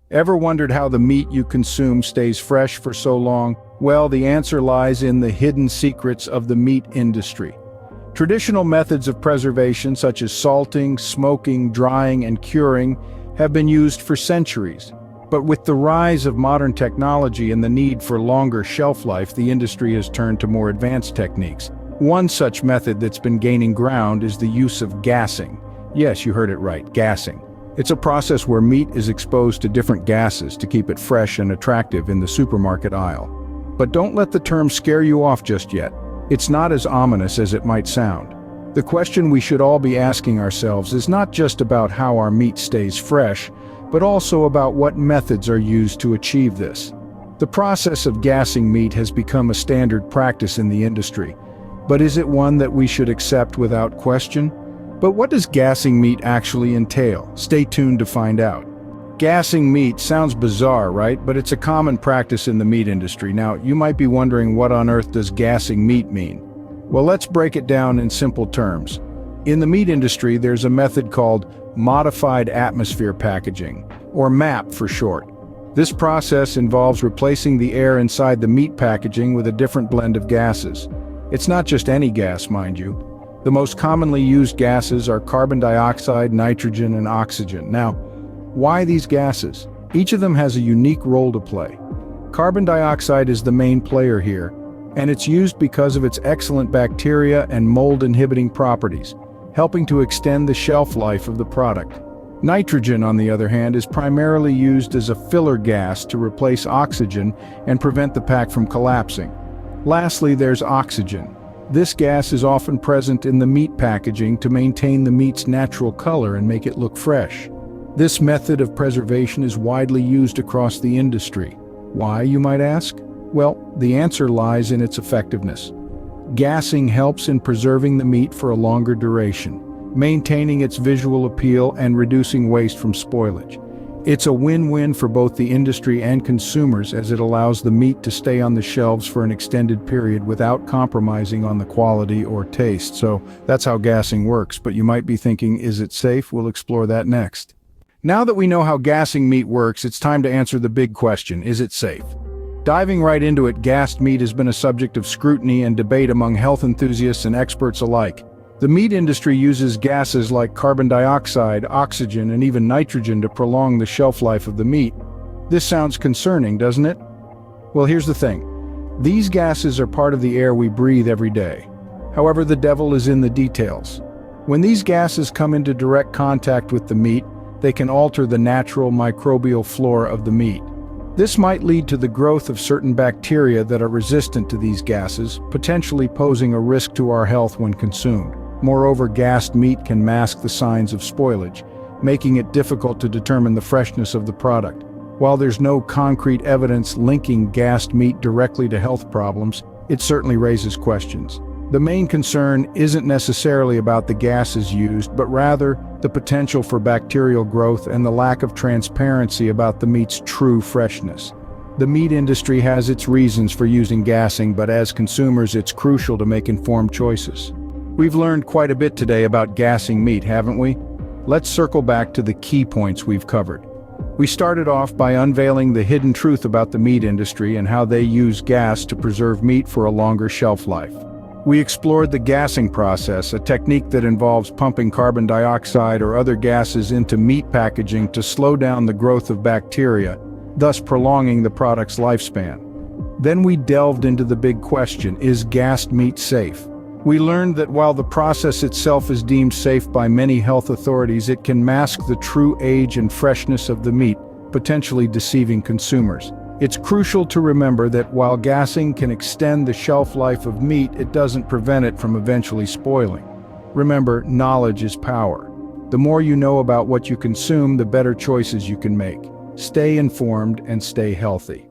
Ever wondered how the meat you consume stays fresh for so long? Well, the answer lies in the hidden secrets of the meat industry. Traditional methods of preservation such as salting, smoking, drying, and curing have been used for centuries. But with the rise of modern technology and the need for longer shelf life, the industry has turned to more advanced techniques. One such method that's been gaining ground is the use of gassing. Yes, you heard it right, gassing. It's a process where meat is exposed to different gases to keep it fresh and attractive in the supermarket aisle. But don't let the term scare you off just yet. It's not as ominous as it might sound. The question we should all be asking ourselves is not just about how our meat stays fresh, but also about what methods are used to achieve this. The process of gassing meat has become a standard practice in the industry, but is it one that we should accept without question? But what does gassing meat actually entail? Stay tuned to find out. Gassing meat sounds bizarre, right? But it's a common practice in the meat industry. Now, you might be wondering, what on earth does gassing meat mean? Well, let's break it down in simple terms. In the meat industry, there's a method called modified atmosphere packaging, or MAP for short. This process involves replacing the air inside the meat packaging with a different blend of gases. It's not just any gas, mind you. The most commonly used gases are carbon dioxide, nitrogen, and oxygen. Now, why these gases? Each of them has a unique role to play. Carbon dioxide is the main player here, and it's used because of its excellent bacteria and mold-inhibiting properties, helping to extend the shelf life of the product. Nitrogen, on the other hand, is primarily used as a filler gas to replace oxygen and prevent the pack from collapsing. Lastly, there's oxygen. This gas is often present in the meat packaging to maintain the meat's natural color and make it look fresh. This method of preservation is widely used across the industry. Why, you might ask? Well, the answer lies in its effectiveness. Gassing helps in preserving the meat for a longer duration, maintaining its visual appeal and reducing waste from spoilage. It's a win-win for both the industry and consumers, as it allows the meat to stay on the shelves for an extended period without compromising on the quality or taste. So that's how gassing works. But you might be thinking, is it safe? We'll explore that next. Now that we know how gassing meat works, it's time to answer the big question: is it safe? Diving right into it, gassed meat has been a subject of scrutiny and debate among health enthusiasts and experts alike. The meat industry uses gases like carbon dioxide, oxygen, and even nitrogen to prolong the shelf life of the meat. This sounds concerning, doesn't it? Well, here's the thing. These gases are part of the air we breathe every day. However, the devil is in the details. When these gases come into direct contact with the meat, they can alter the natural microbial flora of the meat. This might lead to the growth of certain bacteria that are resistant to these gases, potentially posing a risk to our health when consumed. Moreover, gassed meat can mask the signs of spoilage, making it difficult to determine the freshness of the product. While there's no concrete evidence linking gassed meat directly to health problems, it certainly raises questions. The main concern isn't necessarily about the gases used, but rather the potential for bacterial growth and the lack of transparency about the meat's true freshness. The meat industry has its reasons for using gassing, but as consumers, it's crucial to make informed choices. We've learned quite a bit today about gassing meat, haven't we? Let's circle back to the key points we've covered. We started off by unveiling the hidden truth about the meat industry and how they use gas to preserve meat for a longer shelf life. We explored the gassing process, a technique that involves pumping carbon dioxide or other gases into meat packaging to slow down the growth of bacteria, thus prolonging the product's lifespan. Then we delved into the big question: is gassed meat safe? We learned that while the process itself is deemed safe by many health authorities, it can mask the true age and freshness of the meat, potentially deceiving consumers. It's crucial to remember that while gassing can extend the shelf life of meat, it doesn't prevent it from eventually spoiling. Remember, knowledge is power. The more you know about what you consume, the better choices you can make. Stay informed and stay healthy.